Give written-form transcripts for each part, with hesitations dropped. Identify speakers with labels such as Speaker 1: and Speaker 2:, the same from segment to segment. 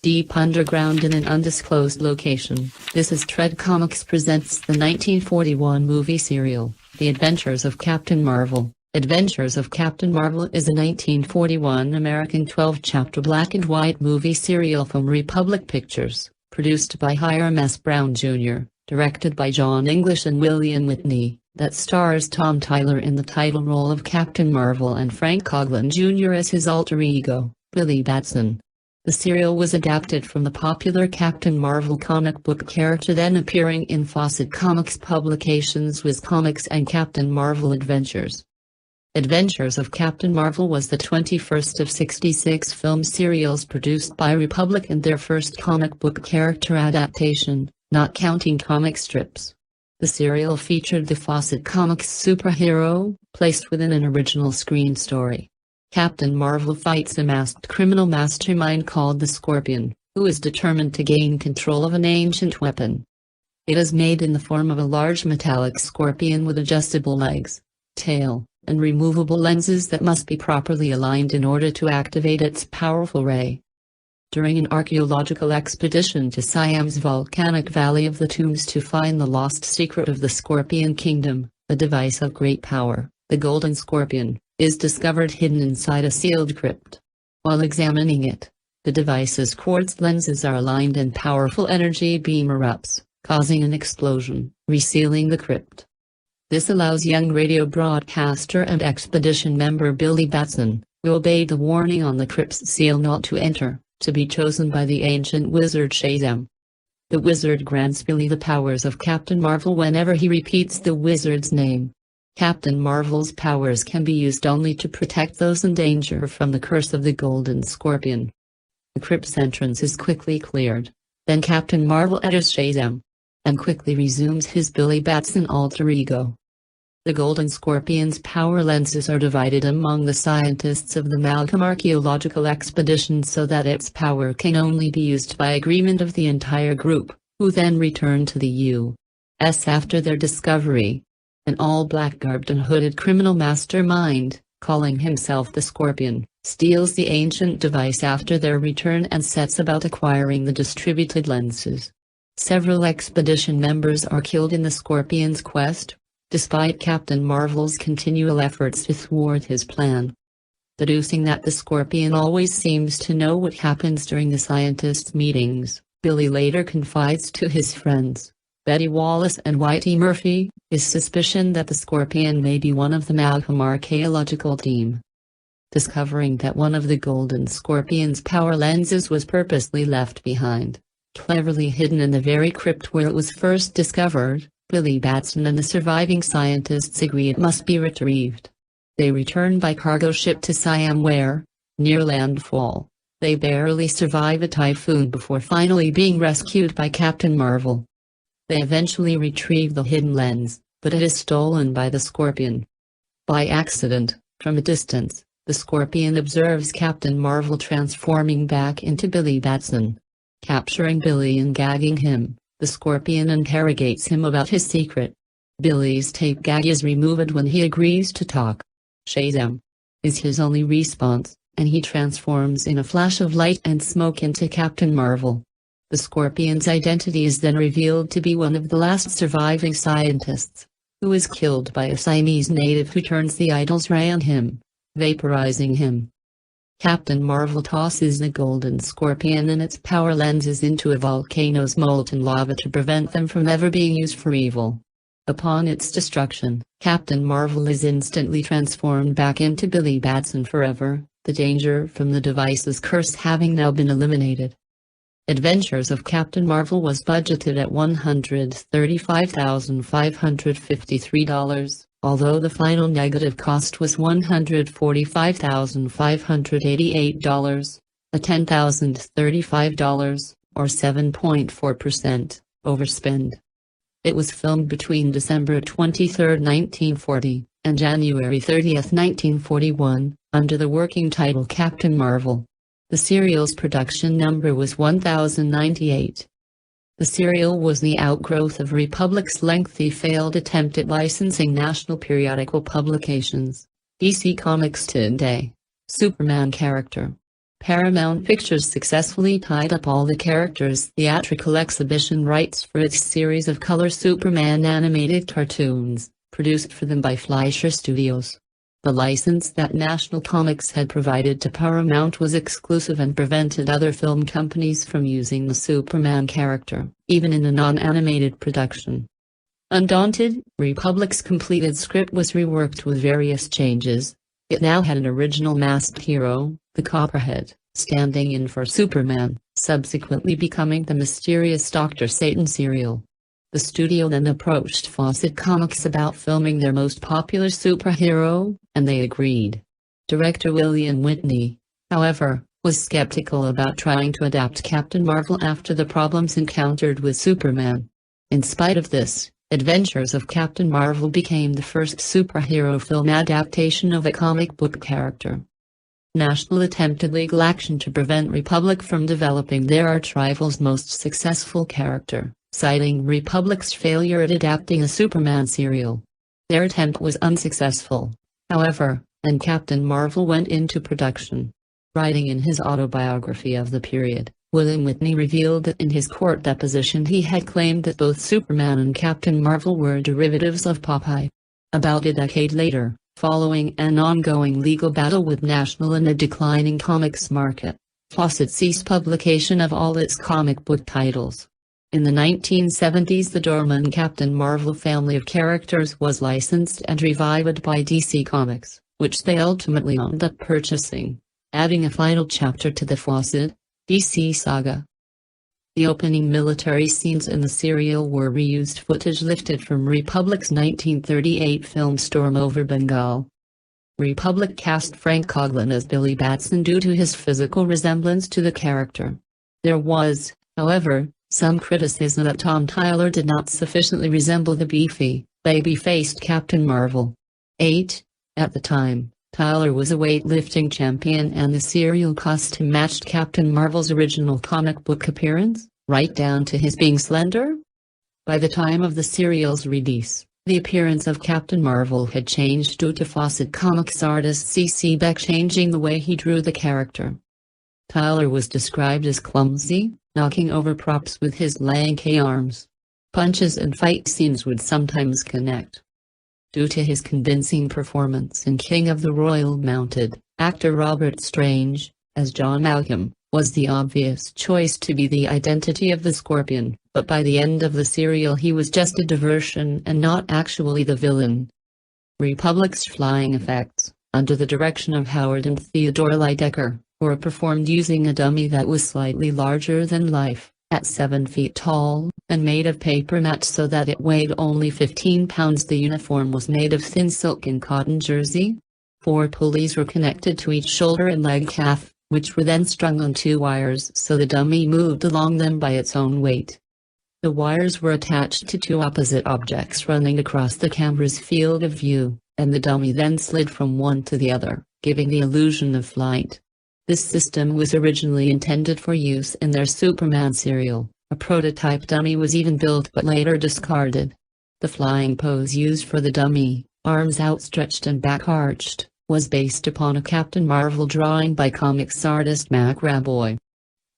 Speaker 1: deep underground in an undisclosed location. This is Tread Comics presents the 1941 movie serial, The Adventures of Captain Marvel. Adventures of Captain Marvel is a 1941 American 12-chapter black-and-white movie serial from Republic Pictures, produced by Hiram S. Brown Jr., directed by John English and William Witney, that stars Tom Tyler in the title role of Captain Marvel and Frank Coghlan Jr. as his alter ego, Billy Batson. The serial was adapted from the popular Captain Marvel comic book character then appearing in Fawcett Comics publications Whiz Comics and Captain Marvel Adventures. Adventures of Captain Marvel was the 21st of 66 film serials produced by Republic and their first comic book character adaptation, not counting comic strips. The serial featured the Fawcett Comics superhero, placed within an original screen story. Captain Marvel fights a masked criminal mastermind called the Scorpion, who is determined to gain control of an ancient weapon. It is made in the form of a large metallic scorpion with adjustable legs, tail, and removable lenses that must be properly aligned in order to activate its powerful ray. During an archaeological expedition to Siam's volcanic Valley of the Tombs to find the lost secret of the Scorpion Kingdom, a device of great power, the Golden Scorpion, is discovered hidden inside a sealed crypt. While examining it, the device's quartz lenses are aligned and powerful energy beam erupts, causing an explosion, resealing the crypt. This allows young radio broadcaster and expedition member Billy Batson, who obeyed the warning on the crypt's seal not to enter, to be chosen by the ancient wizard Shazam. The wizard grants Billy the powers of Captain Marvel whenever he repeats the wizard's name. Captain Marvel's powers can be used only to protect those in danger from the curse of the Golden Scorpion. The crypt's entrance is quickly cleared. Then Captain Marvel enters Shazam, and quickly resumes his Billy Batson alter ego. The Golden Scorpion's power lenses are divided among the scientists of the Malcolm Archaeological Expedition so that its power can only be used by agreement of the entire group, who then return to the U.S. after their discovery. An all-black garbed and hooded criminal mastermind, calling himself the Scorpion, steals the ancient device after their return and sets about acquiring the distributed lenses. Several expedition members are killed in the Scorpion's quest, despite Captain Marvel's continual efforts to thwart his plan. Deducing that the Scorpion always seems to know what happens during the scientists' meetings, Billy later confides to his friends, Betty Wallace and Whitey Murphy, his suspicion that the Scorpion may be one of the Malcolm archaeological team. Discovering that one of the Golden Scorpion's power lenses was purposely left behind, cleverly hidden in the very crypt where it was first discovered, Billy Batson and the surviving scientists agree it must be retrieved. They return by cargo ship to Siam where, near landfall, they barely survive a typhoon before finally being rescued by Captain Marvel. They eventually retrieve the hidden lens, but it is stolen by the Scorpion. By accident, from a distance, the Scorpion observes Captain Marvel transforming back into Billy Batson. Capturing Billy and gagging him, the Scorpion interrogates him about his secret. Billy's tape gag is removed when he agrees to talk. Shazam is his only response, and he transforms in a flash of light and smoke into Captain Marvel. The Scorpion's identity is then revealed to be one of the last surviving scientists, who is killed by a Siamese native who turns the idol's ray on him, vaporizing him. Captain Marvel tosses the Golden Scorpion and its power lenses into a volcano's molten lava to prevent them from ever being used for evil. Upon its destruction, Captain Marvel is instantly transformed back into Billy Batson forever, the danger from the device's curse having now been eliminated. Adventures of Captain Marvel was budgeted at $135,553, although the final negative cost was $145,588, a $10,035, or 7.4%, overspend. It was filmed between December 23, 1940, and January 30, 1941, under the working title Captain Marvel. The serial's production number was 1098. The serial was the outgrowth of Republic's lengthy failed attempt at licensing national periodical publications, DC Comics Today, Superman character. Paramount Pictures successfully tied up all the characters' theatrical exhibition rights for its series of color Superman animated cartoons, produced for them by Fleischer Studios. The license that National Comics had provided to Paramount was exclusive and prevented other film companies from using the Superman character, even in a non-animated production. Undaunted, Republic's completed script was reworked with various changes. It now had an original masked hero, the Copperhead, standing in for Superman, subsequently becoming the mysterious Dr. Satan serial. The studio then approached Fawcett Comics about filming their most popular superhero, and they agreed. Director William Witney, however, was skeptical about trying to adapt Captain Marvel after the problems encountered with Superman. In spite of this, Adventures of Captain Marvel became the first superhero film adaptation of a comic book character. National attempted legal action to prevent Republic from developing their arch-rival's most successful character, citing Republic's failure at adapting a Superman serial. Their attempt was unsuccessful, however, and Captain Marvel went into production. Writing in his autobiography of the period, William Witney revealed that in his court deposition he had claimed that both Superman and Captain Marvel were derivatives of Popeye. About a decade later, following an ongoing legal battle with National and a declining comics market, Fawcett ceased publication of all its comic book titles. In the 1970s, the dormant Captain Marvel family of characters was licensed and revived by DC Comics, which they ultimately wound up purchasing, adding a final chapter to the Fawcett DC saga. The opening military scenes in the serial were reused footage lifted from Republic's 1938 film Storm over Bengal. Republic cast Frank Coghlan as Billy Batson due to his physical resemblance to the character. There was, however, some criticism that Tom Tyler did not sufficiently resemble the beefy, baby-faced Captain Marvel. 8. At the time, Tyler was a weightlifting champion and the serial costume matched Captain Marvel's original comic book appearance, right down to his being slender. By the time of the serial's release, the appearance of Captain Marvel had changed due to Fawcett Comics artist C.C. Beck changing the way he drew the character. Tyler was described as clumsy, knocking over props with his lanky arms. Punches and fight scenes would sometimes connect. Due to his convincing performance in King of the Royal Mounted, actor Robert Strange, as John Malcolm, was the obvious choice to be the identity of the Scorpion, but by the end of the serial he was just a diversion and not actually the villain. Republic's flying effects, under the direction of Howard and Theodore Lydecker, were performed using a dummy that was slightly larger than life, at 7 feet tall, and made of paper mats so that it weighed only 15 pounds. The uniform was made of thin silk and cotton jersey. 4 pulleys were connected to each shoulder and leg calf, which were then strung on 2 wires so the dummy moved along them by its own weight. The wires were attached to 2 opposite objects running across the camera's field of view, and the dummy then slid from one to the other, giving the illusion of flight. This system was originally intended for use in their Superman serial. A prototype dummy was even built but later discarded. The flying pose used for the dummy, arms outstretched and back arched, was based upon a Captain Marvel drawing by comics artist Mac Raboy.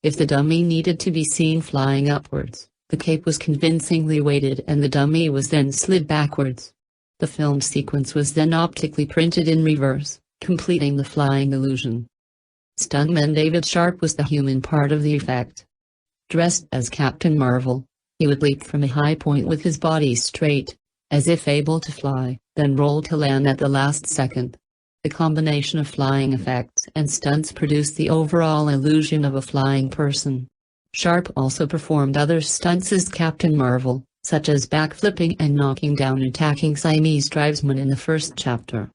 Speaker 1: If the dummy needed to be seen flying upwards, the cape was convincingly weighted and the dummy was then slid backwards. The film sequence was then optically printed in reverse, completing the flying illusion. Stuntman David Sharp was the human part of the effect. Dressed as Captain Marvel, he would leap from a high point with his body straight, as if able to fly, then roll to land at the last second. The combination of flying effects and stunts produced the overall illusion of a flying person. Sharp also performed other stunts as Captain Marvel, such as backflipping and knocking down attacking Siamese tribesmen in the first chapter.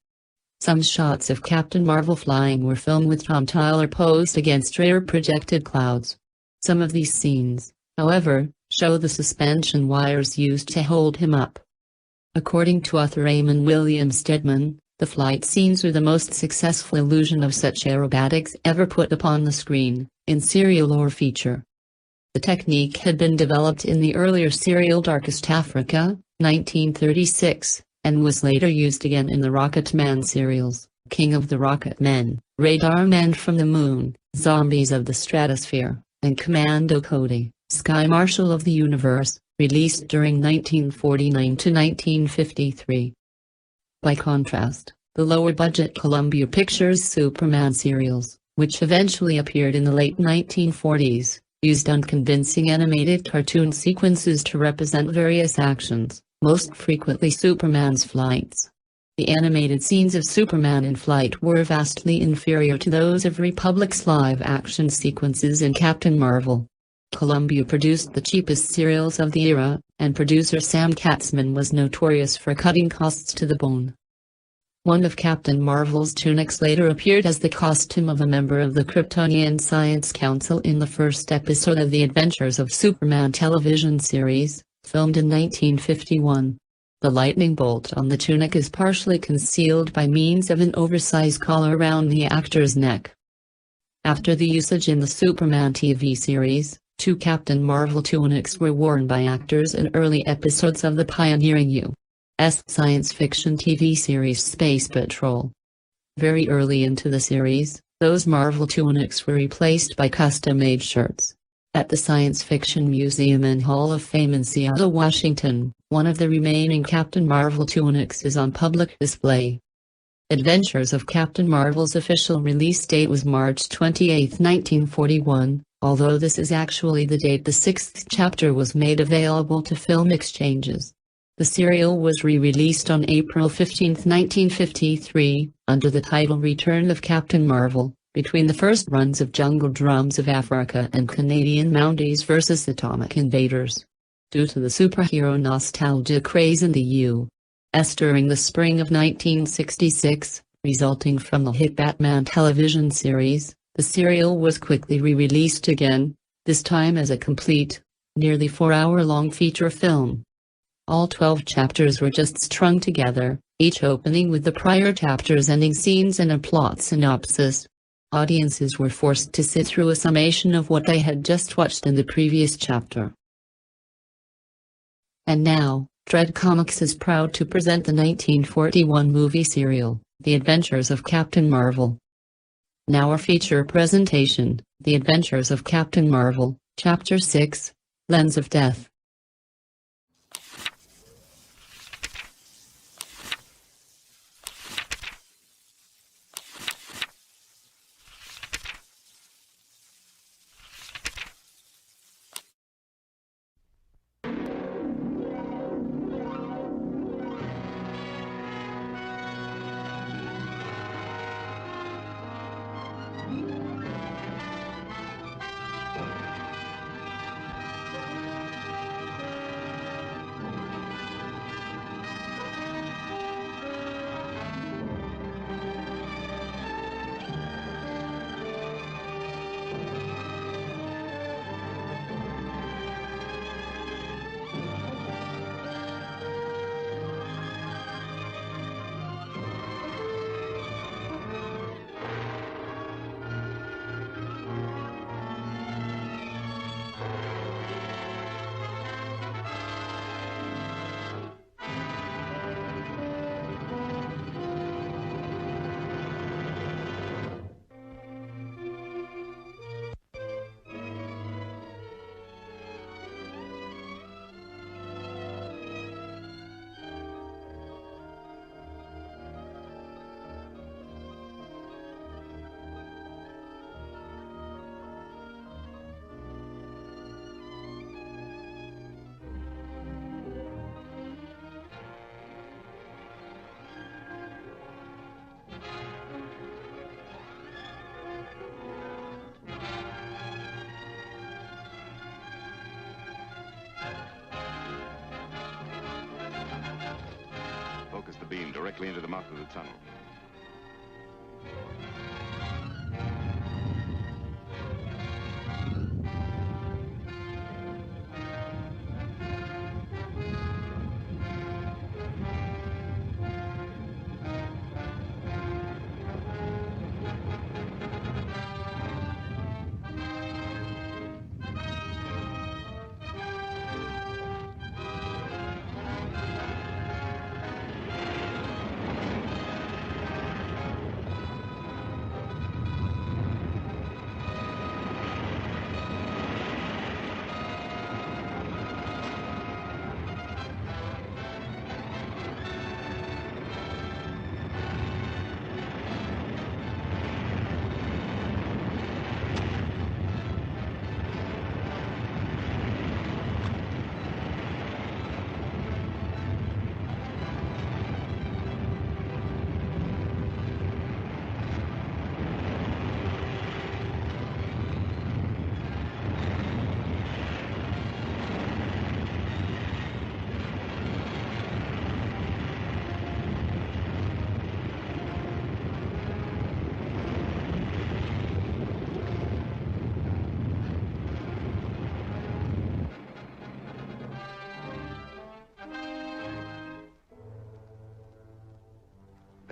Speaker 1: Some shots of Captain Marvel flying were filmed with Tom Tyler posed against rare projected clouds. Some of these scenes, however, show the suspension wires used to hold him up. According to author Raymond William Stedman, the flight scenes are the most successful illusion of such aerobatics ever put upon the screen, in serial or feature. The technique had been developed in the earlier serial Darkest Africa, 1936. And was later used again in the Rocket Man serials, King of the Rocket Men, Radar Man from the Moon, Zombies of the Stratosphere, and Commando Cody, Sky Marshal of the Universe, released during 1949 to 1953. By contrast, the lower-budget Columbia Pictures Superman serials, which eventually appeared in the late 1940s, used unconvincing animated cartoon sequences to represent various actions, most frequently Superman's flights. The animated scenes of Superman in flight were vastly inferior to those of Republic's live-action sequences in Captain Marvel. Columbia produced the cheapest serials of the era, and producer Sam Katzman was notorious for cutting costs to the bone. One of Captain Marvel's tunics later appeared as the costume of a member of the Kryptonian Science Council in the first episode of the Adventures of Superman television series, filmed in 1951. The lightning bolt on the tunic is partially concealed by means of an oversized collar around the actor's neck. After the usage in the Superman TV series, two Captain Marvel tunics were worn by actors in early episodes of the pioneering U.S. science fiction TV series Space Patrol. Very early into the series, those Marvel tunics were replaced by custom-made shirts. At the Science Fiction Museum and Hall of Fame in Seattle, Washington, one of the remaining Captain Marvel tunics is on public display. Adventures of Captain Marvel's official release date was March 28, 1941, although this is actually the date the sixth chapter was made available to film exchanges. The serial was re-released on April 15, 1953, under the title Return of Captain Marvel, between the first runs of Jungle Drums of Africa and Canadian Mounties vs. Atomic Invaders. Due to the superhero nostalgia craze in the U.S. during the spring of 1966, resulting from the hit Batman television series, the serial was quickly re-released again, this time as a complete, nearly 4-hour-long feature film. All 12 chapters were just strung together, each opening with the prior chapter's ending scenes and a plot synopsis. Audiences were forced to sit through a summation of what they had just watched in the previous chapter. And now, Dread Comics is proud to present the 1941 movie serial, The Adventures of Captain Marvel. Now our feature presentation, The Adventures of Captain Marvel, Chapter 6, Lens of Death.
Speaker 2: Focus the beam directly into the mouth of the tunnel.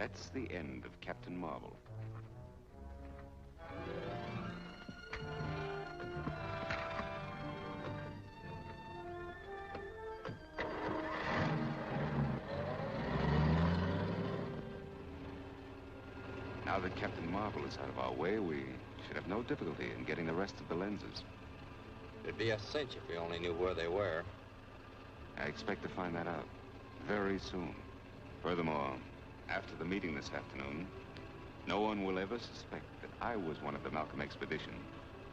Speaker 2: That's the end of Captain Marvel. Now that Captain Marvel is out of our way, we should have no difficulty in getting the rest of the lenses.
Speaker 3: It'd be a cinch if we only knew where they were.
Speaker 2: I expect to find that out very soon. Furthermore, after the meeting this afternoon, no one will ever suspect that I was one of the Malcolm expedition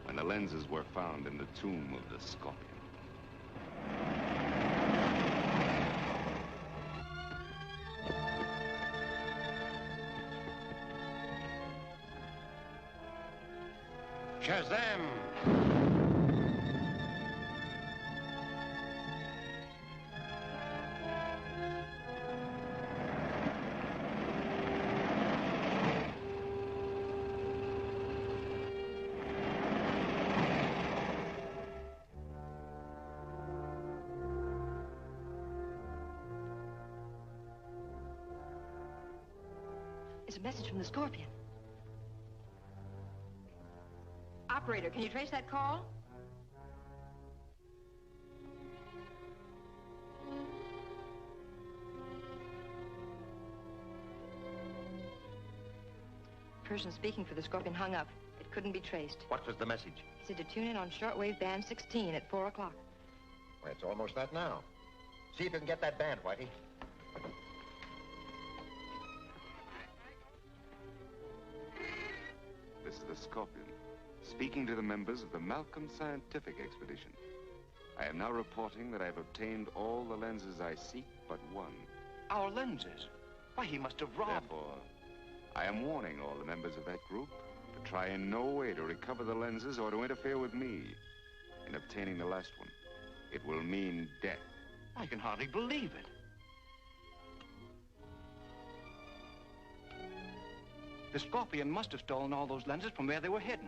Speaker 2: when the lenses were found in the tomb of the Scorpion.
Speaker 4: Shazam!
Speaker 5: It's a message from the Scorpion. Operator, can you trace that call? Person speaking for the Scorpion hung up. It couldn't be traced.
Speaker 4: What was the message?
Speaker 5: He said to tune in on shortwave band 16 at 4 o'clock.
Speaker 4: Well, it's almost that now. See if you can get that band, Whitey.
Speaker 2: This is the Scorpion, speaking to the members of the Malcolm Scientific Expedition. I am now reporting that I have obtained all the lenses I seek but one.
Speaker 6: Our lenses? Why, he must have robbed...
Speaker 2: Therefore, I am warning all the members of that group to try in no way to recover the lenses or to interfere with me in obtaining the last one. It will mean death.
Speaker 6: I can hardly believe it. The Scorpion must have stolen all those lenses from where they were hidden.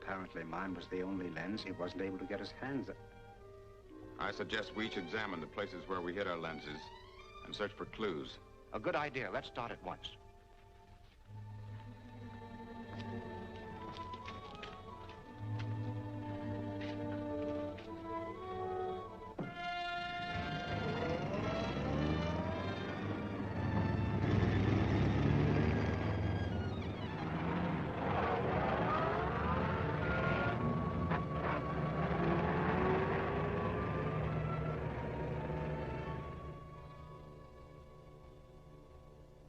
Speaker 7: Apparently mine was the only lens he wasn't able to get his hands on.
Speaker 3: I suggest we each examine the places where we hid our lenses and search for clues.
Speaker 6: A good idea. Let's start at once.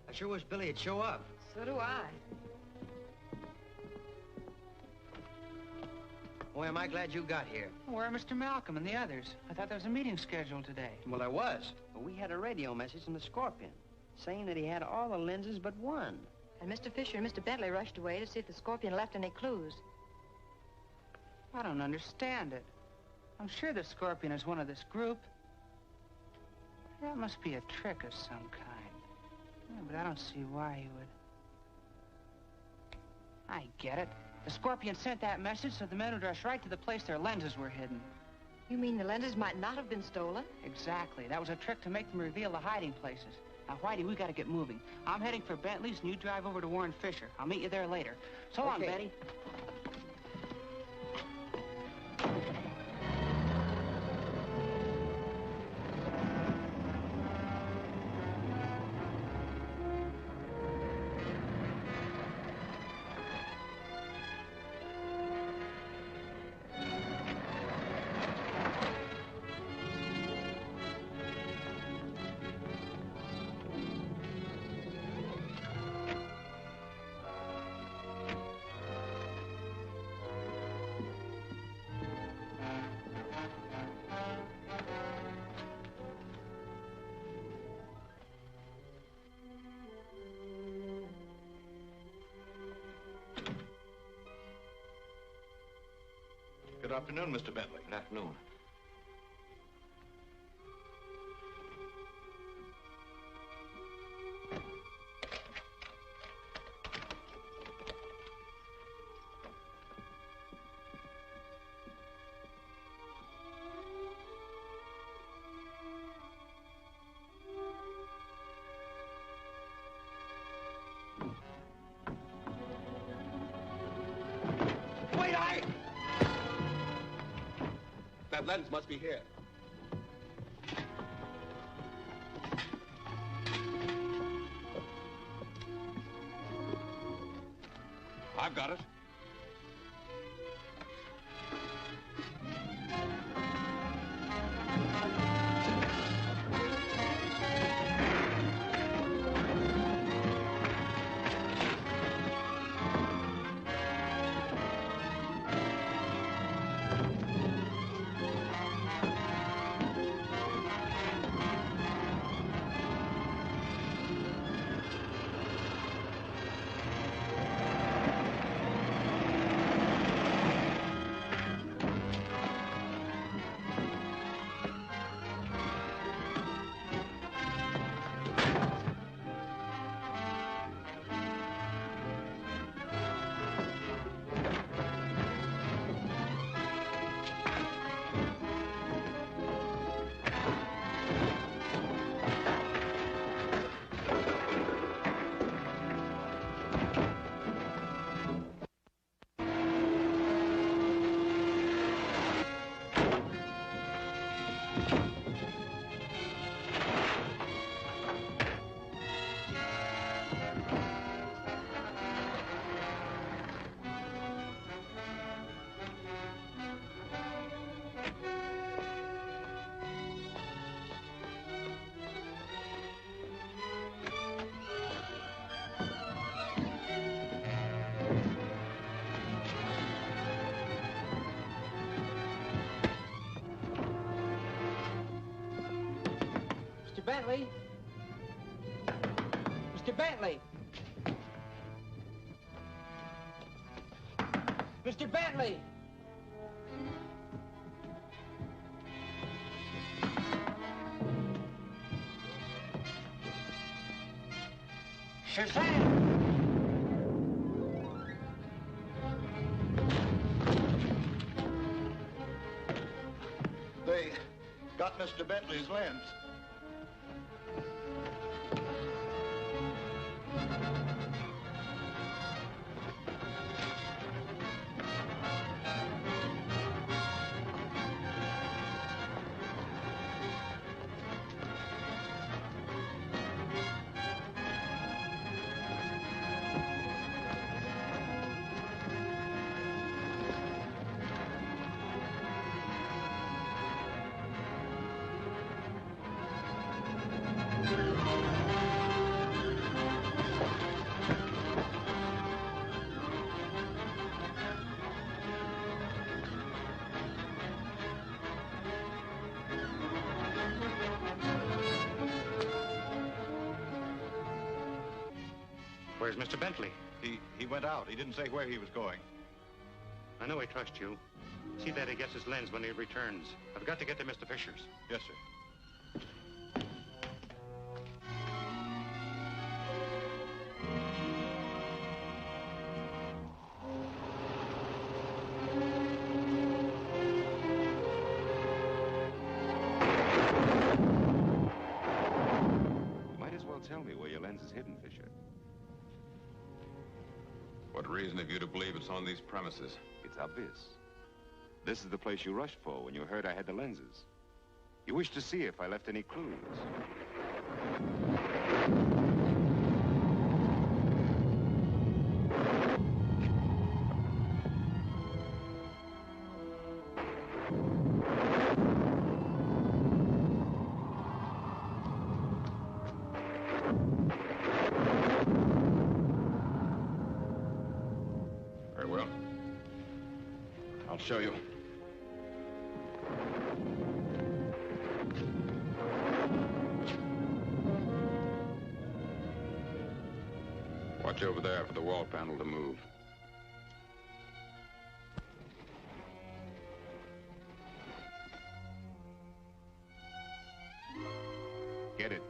Speaker 8: I sure wish Billy would show up.
Speaker 5: So do I.
Speaker 8: Boy, am I glad you got here.
Speaker 9: Where are Mr. Malcolm and the others? I thought there was a meeting scheduled today.
Speaker 8: Well, there was.
Speaker 10: But we had a radio message from the Scorpion saying that he had all the lenses but one.
Speaker 5: And Mr. Fisher and Mr. Bentley rushed away to see if the Scorpion left any clues.
Speaker 9: I don't understand it. I'm sure the Scorpion is one of this group. That must be a trick of some kind. Yeah, but I don't see why he would. I get it. The Scorpion sent that message so the men would rush right to the place their lenses were hidden.
Speaker 5: You mean the lenses might not have been stolen?
Speaker 9: Exactly. That was a trick to make them reveal the hiding places. Now, Whitey, we gotta get moving. I'm heading for Bentley's, and you drive over to Warren Fisher. I'll meet you there later. So long, Betty.
Speaker 6: Good afternoon, Mr. Bentley.
Speaker 3: Good afternoon.
Speaker 11: Wait, That lens must be here. I've got it.
Speaker 10: Bentley? Mr. Bentley? Mr. Bentley? Shazam!
Speaker 11: They got Mr. Bentley's lens.
Speaker 7: Where's Mr. Bentley?
Speaker 11: He went out. He didn't say where he was going.
Speaker 7: I know I trust you. See that he gets his lens when he returns. I've got to get to Mr. Fisher's.
Speaker 11: Yes, sir.
Speaker 2: You might as well tell me where your lens is hidden, Fisher.
Speaker 3: What reason have you to believe it's on these premises?
Speaker 2: It's obvious. This is the place you rushed for when you heard I had the lenses. You wished to see if I left any clues.
Speaker 3: Very well. I'll show you. Watch over there for the wall panel to move.
Speaker 2: Get it.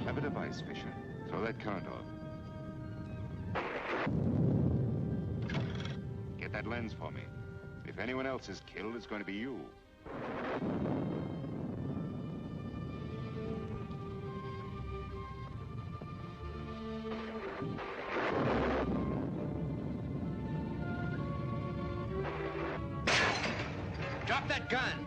Speaker 2: Clever device, Fisher. Throw that current off. Get that lens for me. If anyone else is killed, it's going to be you.
Speaker 8: Drop that gun!